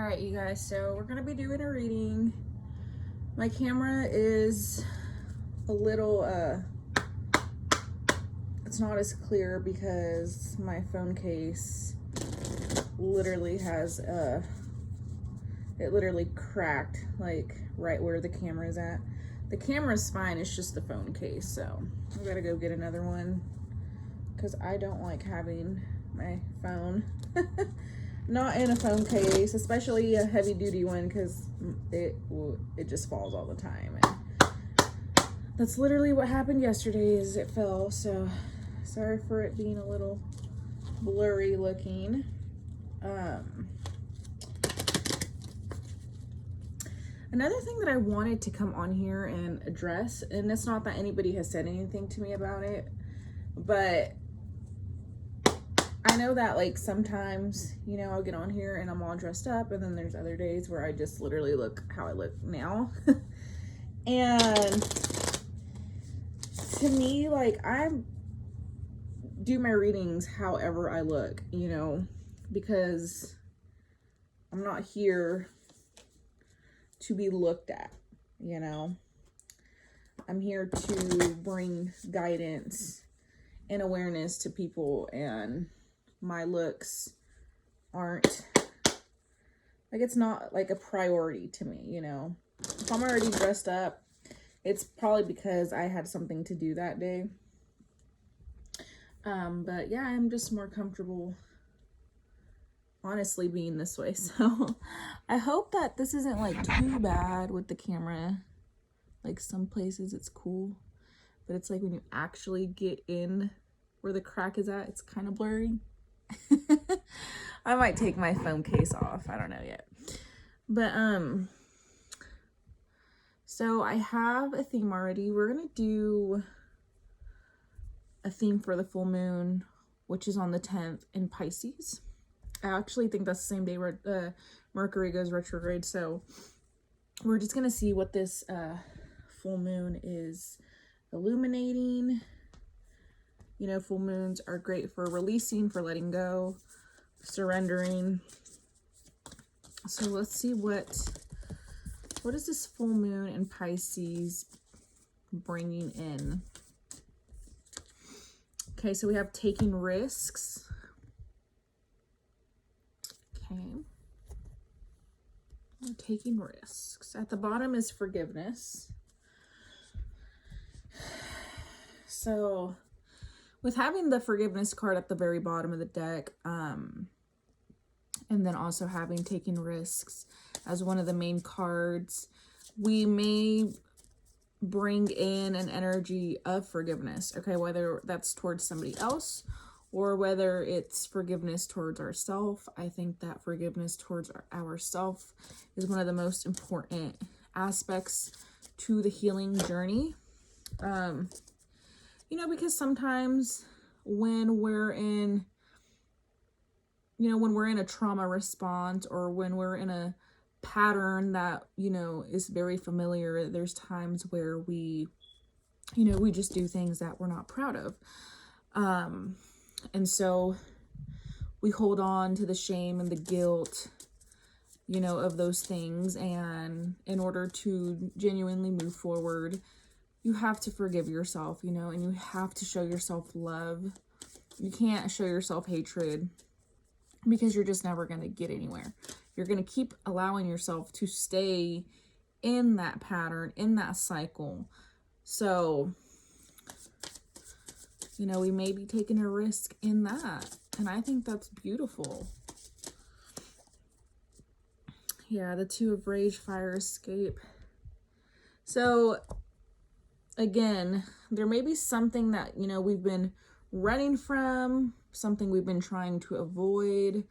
Alright, you guys, so we're gonna be doing a reading. My camera is a little, it's not as clear because my phone case literally has, it literally cracked, like, right where the camera is at. The camera's fine, it's just the phone case, so I gotta go get another one because I don't like having my phone not in a phone case, especially a heavy duty one, because it just falls all the time. And that's literally what happened yesterday, is it fell. So sorry for it being a little blurry looking. Another thing that I wanted to come on here and address, and it's not that anybody has said anything to me about it, but I know that, like, sometimes, you know, I'll get on here and I'm all dressed up, and then there's other days where I just literally look how I look now. And to me, like, I do my readings however I look, you know, because I'm not here to be looked at, you know. I'm here to bring guidance and awareness to people, and my looks aren't, like, it's not like a priority to me, you know. If I'm already dressed up, it's probably because I had something to do that day. But yeah, I'm just more comfortable, honestly, being this way. So I hope that this isn't like too bad with the camera. Like, some places it's cool, but it's like when you actually get in where the crack is at, it's kind of blurry. I might take my phone case off. I don't know yet. But so I have a theme already. We're gonna do a theme for the full moon, which is on the 10th in Pisces. I actually think that's the same day where Mercury goes retrograde. So we're just gonna see what this full moon is illuminating. You know, full moons are great for releasing, for letting go, surrendering. So let's see what is this full moon in Pisces bringing in. Okay, so we have taking risks. Okay. Taking risks. At the bottom is forgiveness. So with having the forgiveness card at the very bottom of the deck, and then also having taking risks as one of the main cards, we may bring in an energy of forgiveness, okay? Whether that's towards somebody else or whether it's forgiveness towards ourselves. I think that forgiveness towards ourselves is one of the most important aspects to the healing journey. You know, because sometimes when we're in, you know, when we're in a trauma response, or when we're in a pattern that, you know, is very familiar, there's times where we, you know, we just do things that we're not proud of. And so we hold on to the shame and the guilt, you know, of those things. And in order to genuinely move forward, you have to forgive yourself, you know, and you have to show yourself love. You can't show yourself hatred, because you're just never going to get anywhere. You're going to keep allowing yourself to stay in that pattern, in that cycle. So, you know, we may be taking a risk in that. And I think that's beautiful. Yeah, the Two of Rage, Fire, Escape. So again, there may be something that, you know, we've been running from, something we've been trying to avoid,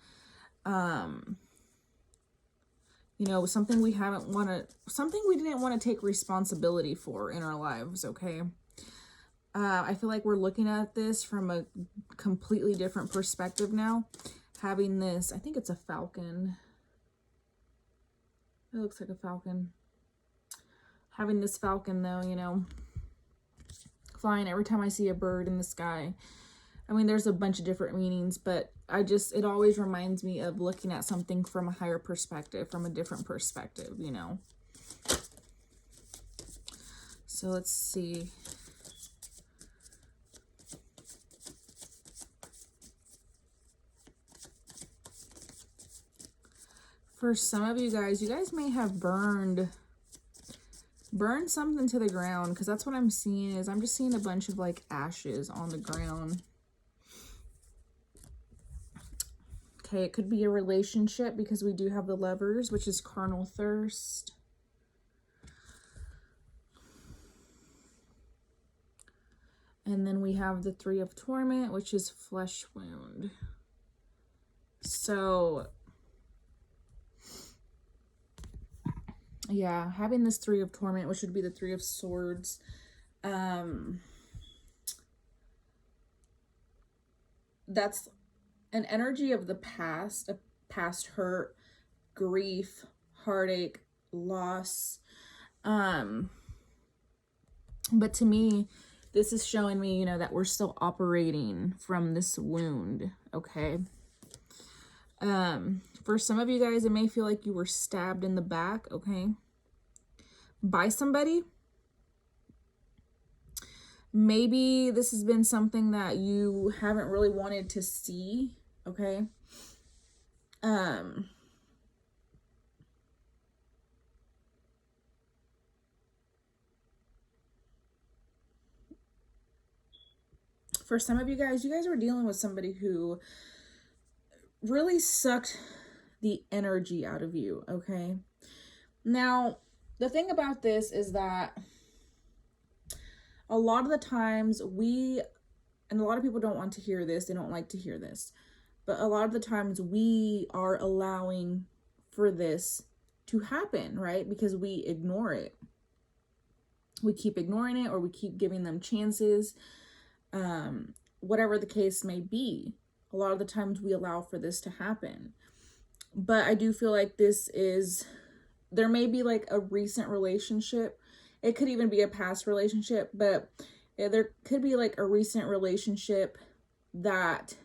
you know, something we didn't want to take responsibility for in our lives, okay? I feel like we're looking at this from a completely different perspective now. Having this, I think it's a falcon. It looks like a falcon. Having this falcon, though, you know, flying every time I see a bird in the sky. I mean, there's a bunch of different meanings, but it always reminds me of looking at something from a higher perspective, from a different perspective, you know. So let's see. For some of you guys may have burned something to the ground, because that's what I'm seeing. Is I'm just seeing a bunch of like ashes on the ground. Okay, it could be a relationship, because we do have the Lovers, which is carnal thirst. And then we have the Three of Torment, which is flesh wound. So yeah, having this Three of Torment, which would be the Three of Swords, that's an energy of the past, a past hurt, grief, heartache, loss. But to me, this is showing me, you know, that we're still operating from this wound, okay? For some of you guys, it may feel like you were stabbed in the back, okay, by somebody. Maybe this has been something that you haven't really wanted to see, okay? For some of you guys were dealing with somebody who really sucked the energy out of you, okay? Now, the thing about this is that a lot of the times and a lot of people don't want to hear this, they don't like to hear this, but a lot of the times we are allowing for this to happen, right? Because we ignore it. We keep ignoring it, or we keep giving them chances. Whatever the case may be, a lot of the times we allow for this to happen. But I do feel like there may be like a recent relationship. It could even be a past relationship, but there could be like a recent relationship that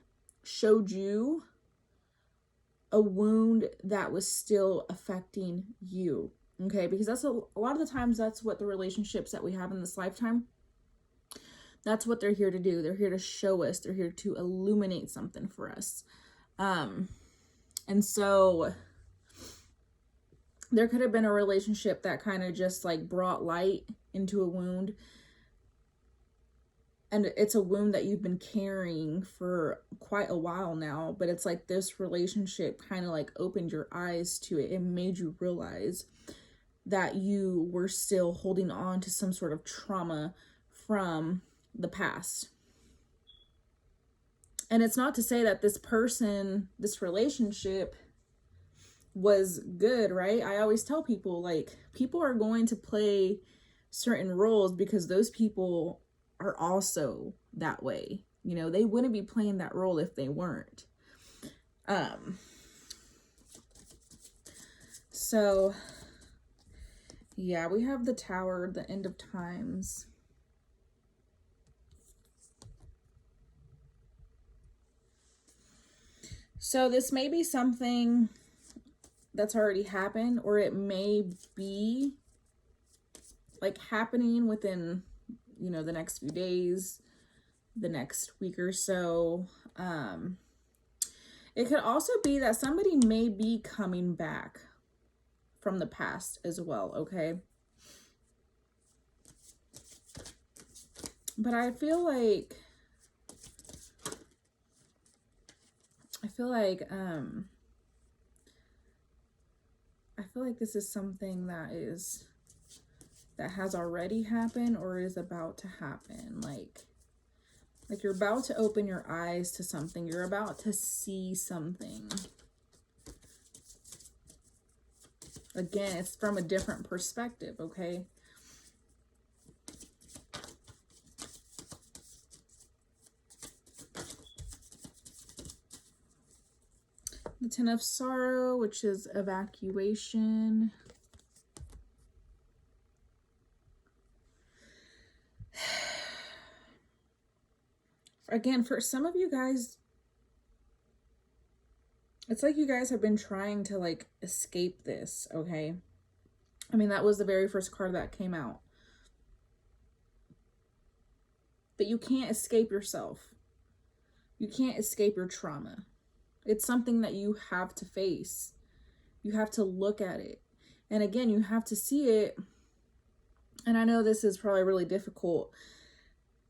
showed you a wound that was still affecting you, okay? Because that's a lot of the times that's what the relationships that we have in this lifetime, that's what they're here to do. They're here to show us. They're here to illuminate something for us. And so there could have been a relationship that kind of just like brought light into a wound. And it's a wound that you've been carrying for quite a while now. But it's like this relationship kind of like opened your eyes to it. It made you realize that you were still holding on to some sort of trauma from the past. And it's not to say that this relationship was good, right? I always tell people, like, people are going to play certain roles because those people are also that way. You know, they wouldn't be playing that role if they weren't. So yeah, we have the Tower, the end of times. So this may be something that's already happened, or it may be like happening within, you know, the next few days, the next week or so. It could also be that somebody may be coming back from the past as well, okay? But I feel like this is something that has already happened or is about to happen. Like you're about to open your eyes to something. You're about to see something. Again, it's from a different perspective, okay? The Ten of Sorrow, which is evacuation. again, for some of you guys, it's like you guys have been trying to like escape this, okay? I mean, that was the very first card that came out. But you can't escape yourself. You can't escape your trauma. It's something that you have to face. You have to look at it. And again, you have to see it. And I know this is probably really difficult,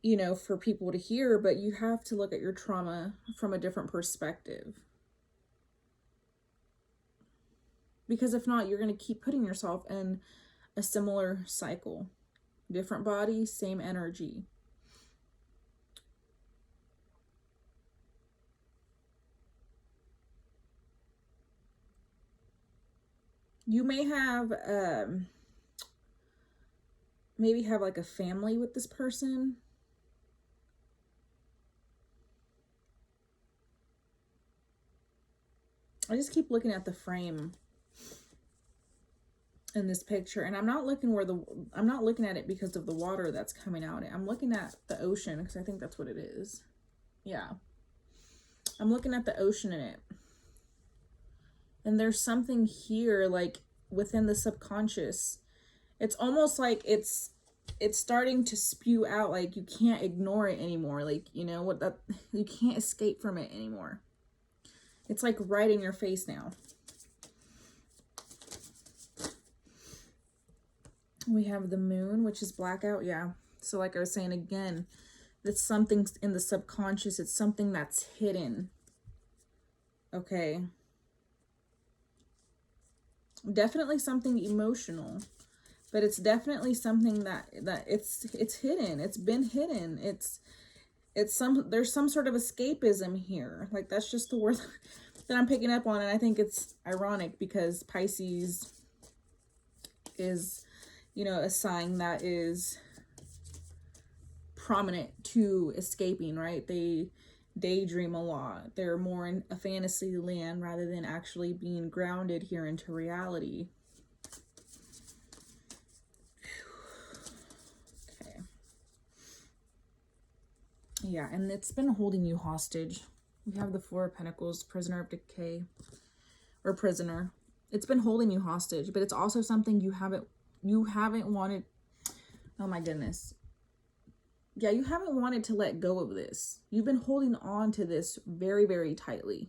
you know, for people to hear, but you have to look at your trauma from a different perspective. Because if not, you're going to keep putting yourself in a similar cycle. Different body, same energy. You may have, maybe have like a family with this person. I just keep looking at the frame in this picture, and I'm not looking at it because of the water that's coming out. I'm looking at the ocean because I think that's what it is. Yeah. I'm looking at the ocean in it. And there's something here, like within the subconscious. It's almost like it's starting to spew out, like you can't ignore it anymore. Like, you know what, that you can't escape from it anymore. It's like right in your face now. We have the moon, which is blackout. Yeah. So like I was saying again, it's something in the subconscious. It's something that's hidden. Okay. Definitely something emotional, but it's definitely something that it's hidden. It's been hidden. There's some sort of escapism here. Like, that's just the word that I'm picking up on. And I think it's ironic because Pisces is, you know, a sign that is prominent to escaping, right? They daydream a lot. They're more in a fantasy land rather than actually being grounded here into reality. Okay. Yeah, and it's been holding you hostage. We have the Four of Pentacles, prisoner of decay, or prisoner. It's been holding you hostage, but it's also something you haven't wanted. Oh my goodness. Yeah, you haven't wanted to let go of this. You've been holding on to this very, very tightly.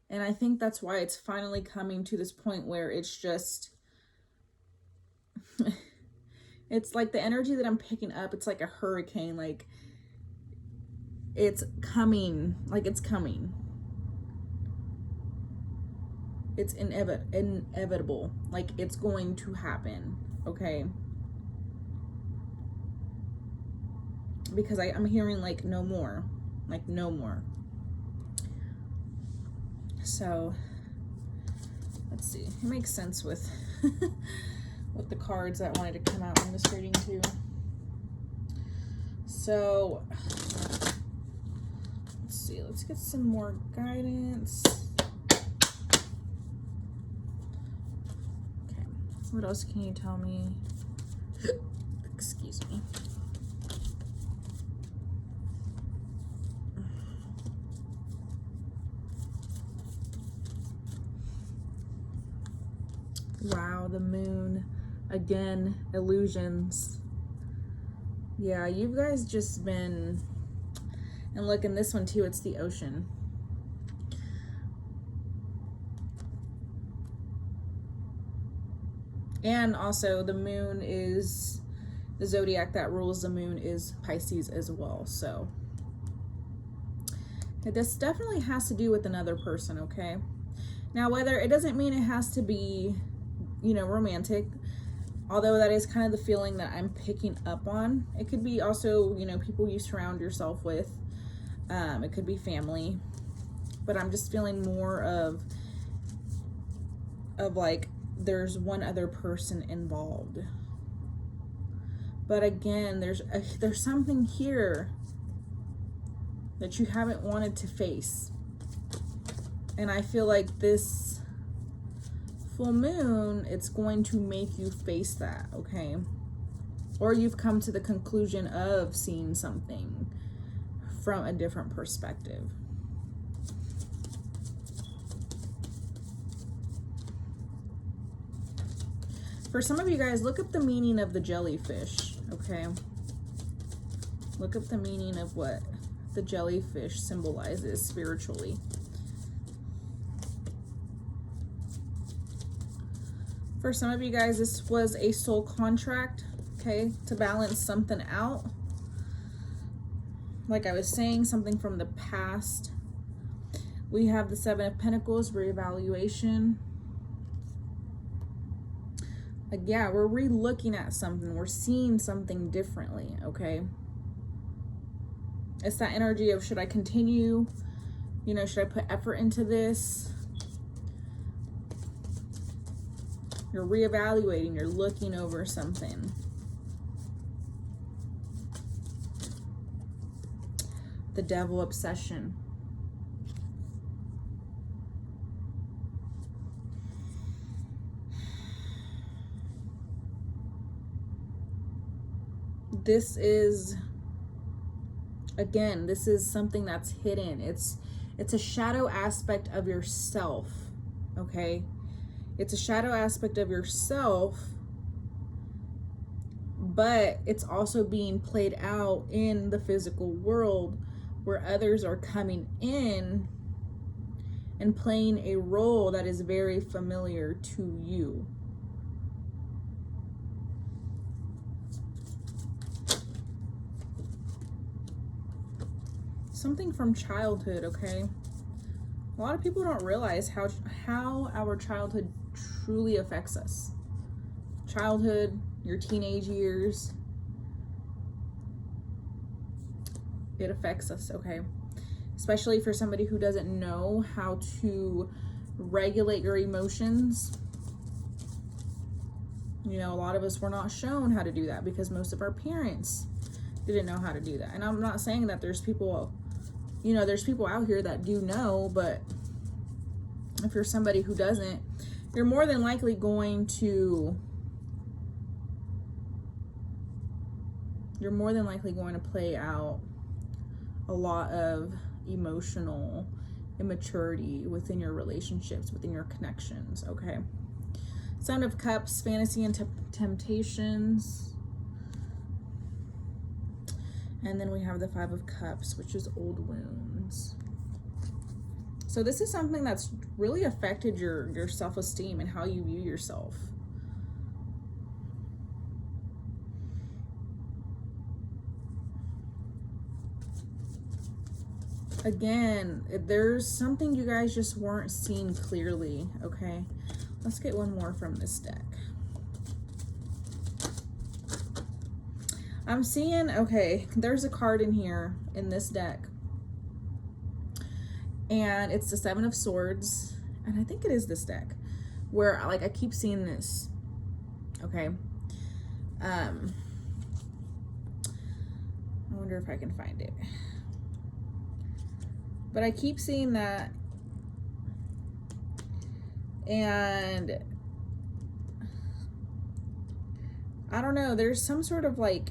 And I think that's why it's finally coming to this point where it's just, it's like the energy that I'm picking up, it's like a hurricane, like it's coming, like it's coming. It's inevitable, like it's going to happen, okay? Because I'm hearing like no more, like no more. So let's see, it makes sense with with the cards that wanted to come out in this reading too. So let's see, let's get some more guidance. Okay, what else can you tell me? Excuse me. Wow, the moon again, illusions. Yeah, you guys just been, and look in this one too, it's the ocean. And also the moon is the zodiac that rules the moon is Pisces as well. So this definitely has to do with another person, okay? Now, whether it doesn't mean it has to be, you know, romantic, although that is kind of the feeling that I'm picking up on. It could be also, you know, people you surround yourself with. It could be family, but I'm just feeling more of like there's one other person involved. But again, there's something here that you haven't wanted to face. And I feel like this full moon, it's going to make you face that, okay? Or you've come to the conclusion of seeing something. from a different perspective. For some of you guys, look up the meaning of the jellyfish, okay? Look up the meaning of what the jellyfish symbolizes spiritually. For some of you guys, this was a soul contract, okay, to balance something out. Like I was saying, something from the past. We have the Seven of Pentacles, reevaluation. Like, yeah, we're re-looking at something. We're seeing something differently, okay? It's that energy of, should I continue? You know, should I put effort into this? You're reevaluating. You're looking over something. The Devil, obsession. This is, again, this is something that's hidden. It's a shadow aspect of yourself, okay? It's a shadow aspect of yourself, but it's also being played out in the physical world where others are coming in and playing a role that is very familiar to you. Something from childhood, okay? A lot of people don't realize how our childhood truly affects us. Childhood, your teenage years, it affects us, okay? Especially for somebody who doesn't know how to regulate your emotions. You know, a lot of us were not shown how to do that because most of our parents didn't know how to do that. And I'm not saying that there's people, you know, there's people out here that do know, but if you're somebody who doesn't, you're more than likely going to play out a lot of emotional immaturity within your relationships, within your connections, okay? Seven of Cups, fantasy and temptations. And then we have the Five of Cups, which is old wounds. So this is something that's really affected your self-esteem and how you view yourself. Again, there's something you guys just weren't seeing clearly, okay? Let's get one more from this deck. I'm seeing, okay, there's a card in here in this deck. And it's the Seven of Swords. And I think it is this deck. Where, like, I keep seeing this. Okay. I wonder if I can find it. But I keep seeing that. And I don't know, there's some sort of like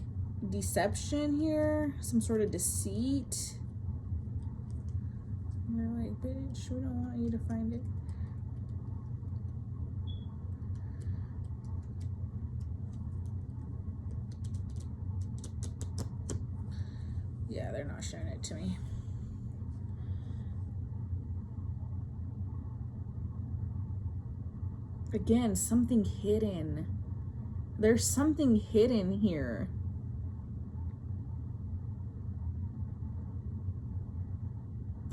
deception here, some sort of deceit. And they're like, bitch, we don't want you to find it. Yeah, they're not showing it to me. Again, something hidden. There's something hidden here.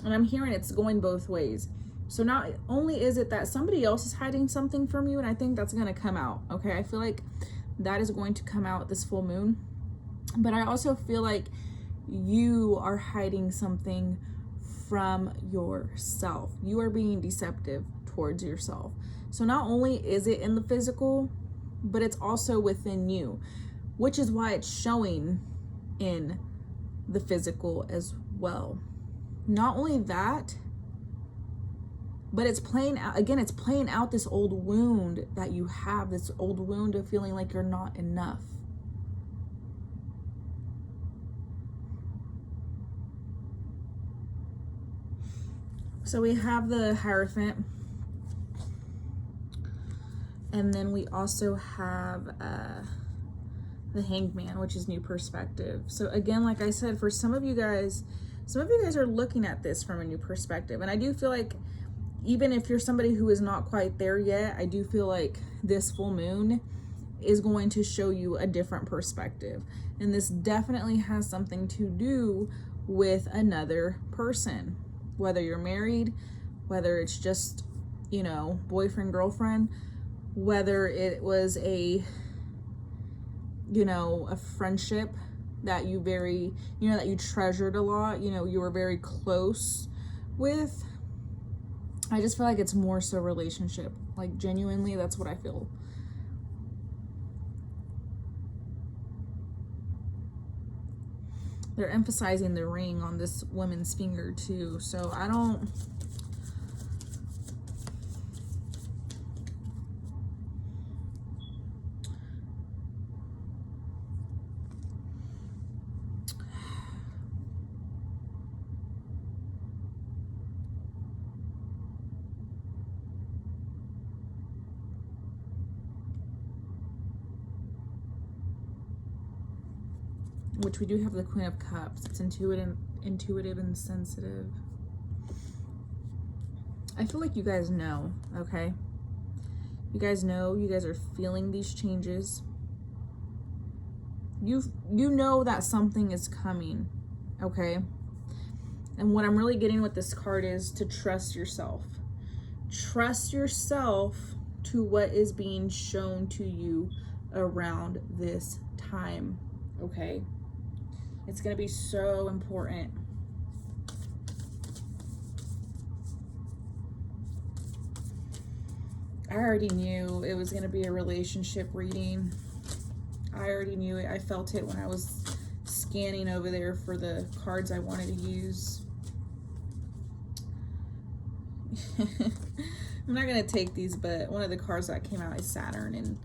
And I'm hearing it's going both ways. So not only is it that somebody else is hiding something from you, and I think that's going to come out, okay? I feel like that is going to come out this full moon. But I also feel like you are hiding something from yourself. You are being deceptive towards yourself. So not only is it in the physical, but it's also within you, which is why it's showing in the physical as well. Not only that, but it's playing out, again, it's playing out this old wound that you have, this old wound of feeling like you're not enough. So we have the Hierophant. And then we also have the Hanged Man, which is new perspective. So again, like I said, for some of you guys are looking at this from a new perspective. And I do feel like even if you're somebody who is not quite there yet, I do feel like this full moon is going to show you a different perspective. And this definitely has something to do with another person, whether you're married, whether it's just, you know, boyfriend, girlfriend, whether it was a, you know, a friendship that you very, you know, that you treasured a lot, you know, you were very close with. I just feel like it's more so relationship. Like genuinely, that's what I feel. They're emphasizing the ring on this woman's finger too. So I don't... Which we do have the Queen of Cups. It's intuitive and sensitive. I feel like you guys know, okay? You guys know, you guys are feeling these changes. You know that something is coming, okay? And what I'm really getting with this card is to trust yourself. Trust yourself to what is being shown to you around this time, okay? It's going to be so important. I already knew it was going to be a relationship reading. I already knew it. I felt it when I was scanning over there for the cards I wanted to use. I'm not going to take these, but one of the cards that came out is Saturn, and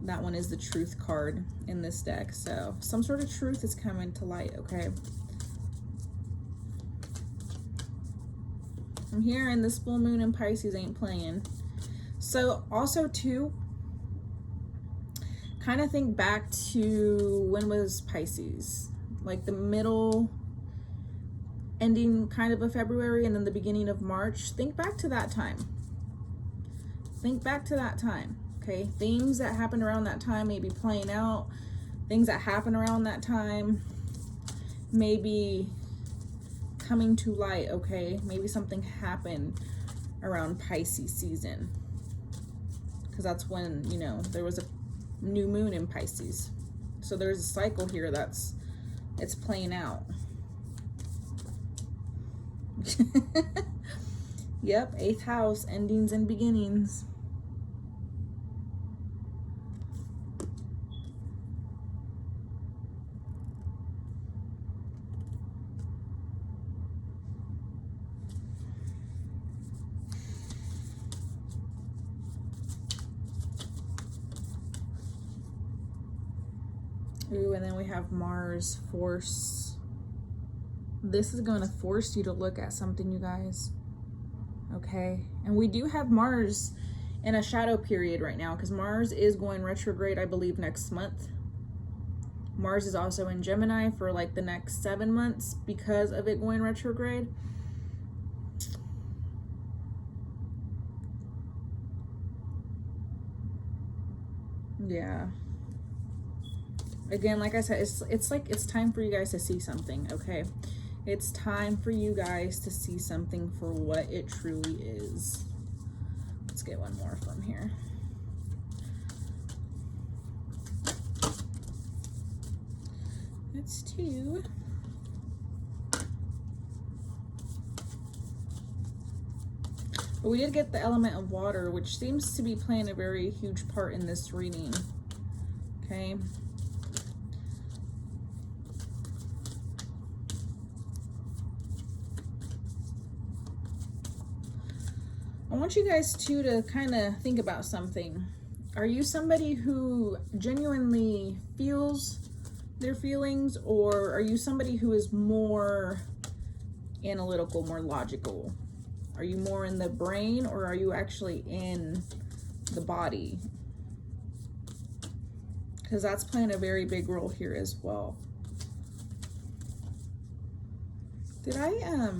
that one is the truth card in this deck. So some sort of truth is coming to light, okay? I'm hearing this full moon in Pisces ain't playing. So also too, kind of think back to when was Pisces? Like the middle, ending kind of February and then the beginning of March. Think back to that time. Think back to that time. Okay, things that happened around that time may be playing out. Things that happened around that time may be coming to light, okay? Maybe something happened around Pisces season. Because that's when, you know, there was a new moon in Pisces. So there's a cycle here it's playing out. Yep, 8th house, endings and beginnings. Ooh, and then we have Mars, force. This is going to force you to look at something, you guys. Okay? And we do have Mars in a shadow period right now because Mars is going retrograde, I believe, next month. Mars is also in Gemini for like the next 7 months because of it going retrograde. Yeah. Again, like I said, it's like it's time for you guys to see something, okay? It's time for you guys to see something for what it truly is. Let's get one more from here. That's 2. But we did get the element of water, which seems to be playing a very huge part in this reading, okay? I want you guys too to kind of think about something. Are you somebody who genuinely feels their feelings, or are you somebody who is more analytical, more logical? Are you more in the brain, or are you actually in the body? Because that's playing a very big role here as well. Did I,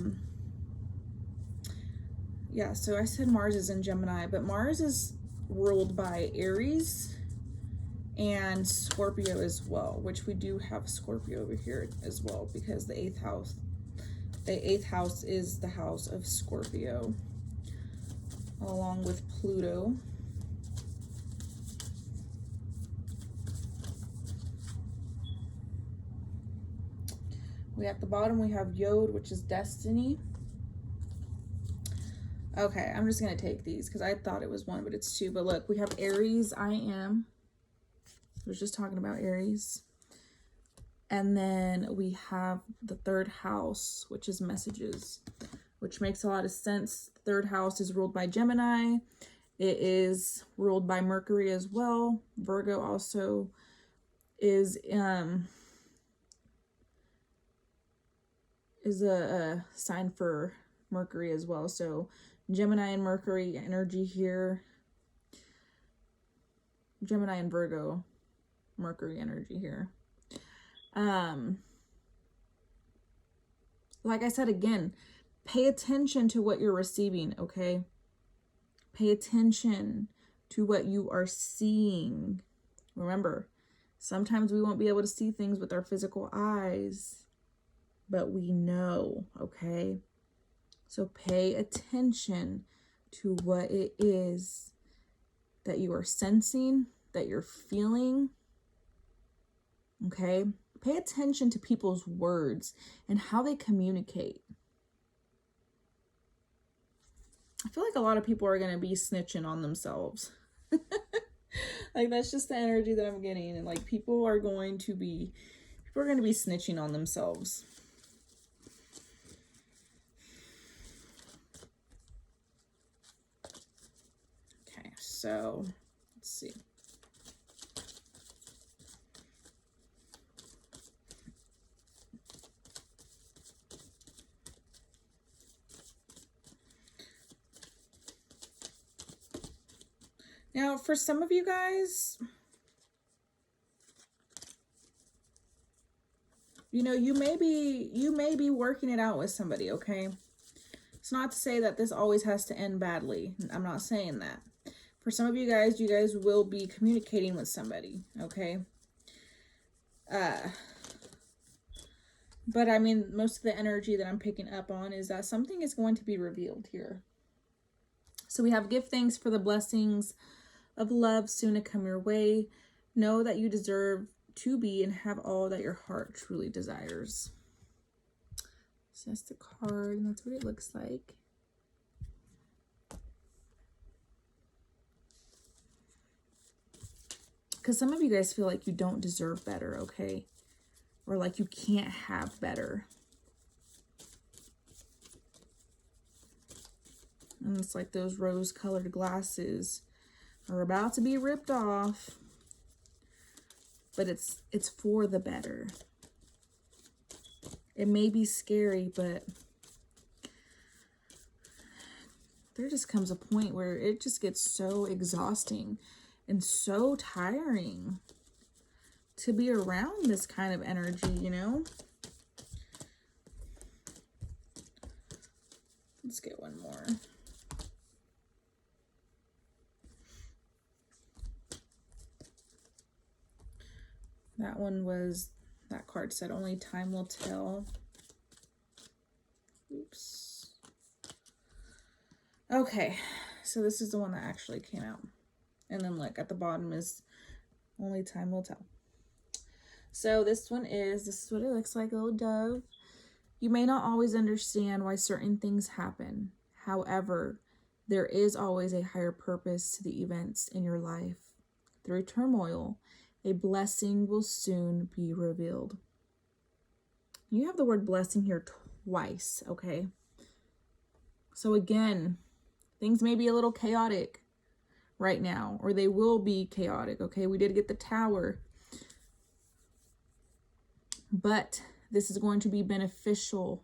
yeah, so I said Mars is in Gemini, but Mars is ruled by Aries and Scorpio as well, which we do have Scorpio over here as well, because the eighth house is the house of Scorpio, along with Pluto. At the bottom we have Yod, which is destiny. Okay, I'm just gonna take these because I thought it was one, but it's two. But look, we have Aries, I am. I was just talking about Aries. And then we have the third house, which is messages, which makes a lot of sense. The third house is ruled by Gemini. It is ruled by Mercury as well. Virgo also is a sign for Mercury as well. So Gemini and Mercury energy here. Gemini and Virgo, Mercury energy here. Like I said, again, pay attention to what you're receiving, okay? Pay attention to what you are seeing. Remember, sometimes we won't be able to see things with our physical eyes, but we know, okay? So pay attention to what it is that you are sensing, that you're feeling, okay? Pay attention to people's words and how they communicate. I feel like a lot of people are going to be snitching on themselves. Like, that's just the energy that I'm getting. And like, people are going to be snitching on themselves. Okay, so let's see. Now, for some of you guys, you know, you may be working it out with somebody, okay? It's not to say that this always has to end badly. I'm not saying that. For some of you guys will be communicating with somebody, okay? But I mean, most of the energy that I'm picking up on is that something is going to be revealed here. So we have give thanks for the blessings of love soon to come your way. Know that you deserve to be and have all that your heart truly desires. So that's the card, and that's what it looks like. Because some of you guys feel like you don't deserve better, okay? Or like you can't have better. And it's like those rose-colored glasses are about to be ripped off. But it's for the better. It may be scary, but there just comes a point where it just gets so exhausting and so tiring to be around this kind of energy, you know? Let's get one more. That card said only time will tell. Oops. Okay, so this is the one that actually came out. And then look, at the bottom is only time will tell. So this is what it looks like, a little dove. You may not always understand why certain things happen. However, there is always a higher purpose to the events in your life. Through turmoil, a blessing will soon be revealed. You have the word blessing here twice, okay? So again, things may be a little chaotic right now, or they will be chaotic, okay? We did get the Tower. But this is going to be beneficial,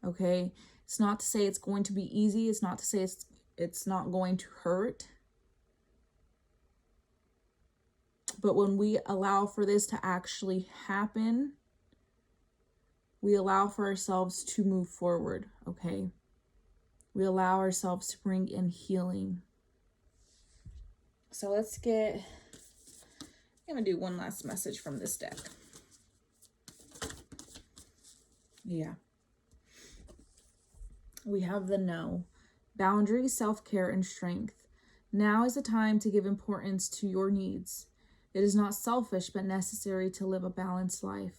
okay? It's not to say it's going to be easy. It's not to say it's not going to hurt. But when we allow for this to actually happen, we allow for ourselves to move forward, okay? We allow ourselves to bring in healing. So let's get, I'm going to do one last message from this deck. Yeah. We have the no. Boundaries, self-care, and strength. Now is the time to give importance to your needs. It is not selfish, but necessary to live a balanced life.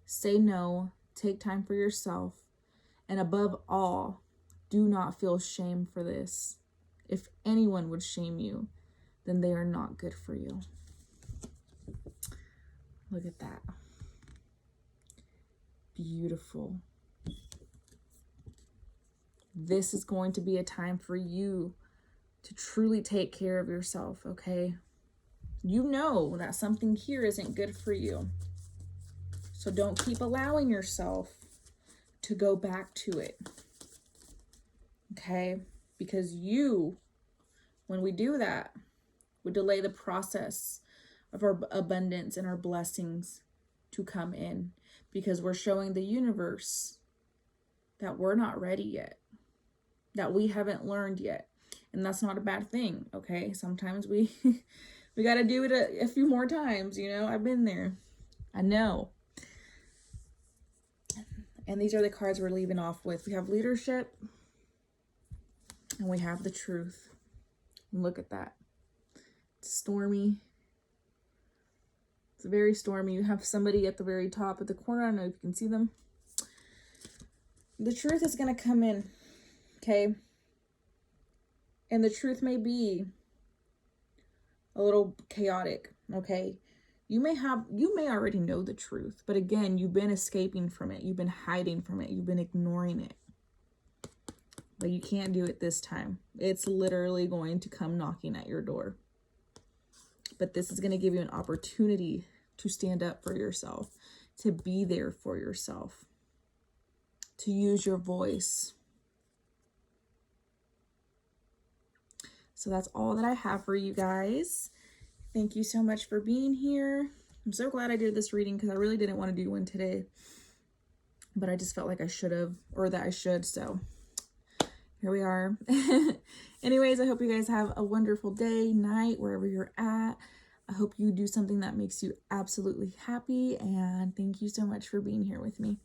Say no, take time for yourself, and above all, do not feel shame for this. If anyone would shame you, then they are not good for you. Look at that. Beautiful. This is going to be a time for you to truly take care of yourself, okay? You know that something here isn't good for you. So don't keep allowing yourself to go back to it. Okay? Because when we do that, we delay the process of our abundance and our blessings to come in, because we're showing the universe that we're not ready yet, that we haven't learned yet. And that's not a bad thing, okay? Sometimes we got to do it a few more times, you know? I've been there. I know. And these are the cards we're leaving off with. We have leadership and we have the truth. And look at that. It's stormy. It's very stormy. You have somebody at the very top at the corner. I don't know if you can see them. The truth is going to come in, okay? And the truth may be a little chaotic, okay? You may already know the truth, but again, you've been escaping from it. You've been hiding from it. You've been ignoring it. But you can't do it this time. It's literally going to come knocking at your door. But this is going to give you an opportunity to stand up for yourself, to be there for yourself, to use your voice. So that's all that I have for you guys. Thank you so much for being here. I'm so glad I did this reading because I really didn't want to do one today, but I just felt like I should have, or that I should. So here we are. Anyways, I hope you guys have a wonderful day, night, wherever you're at. I hope you do something that makes you absolutely happy. And thank you so much for being here with me.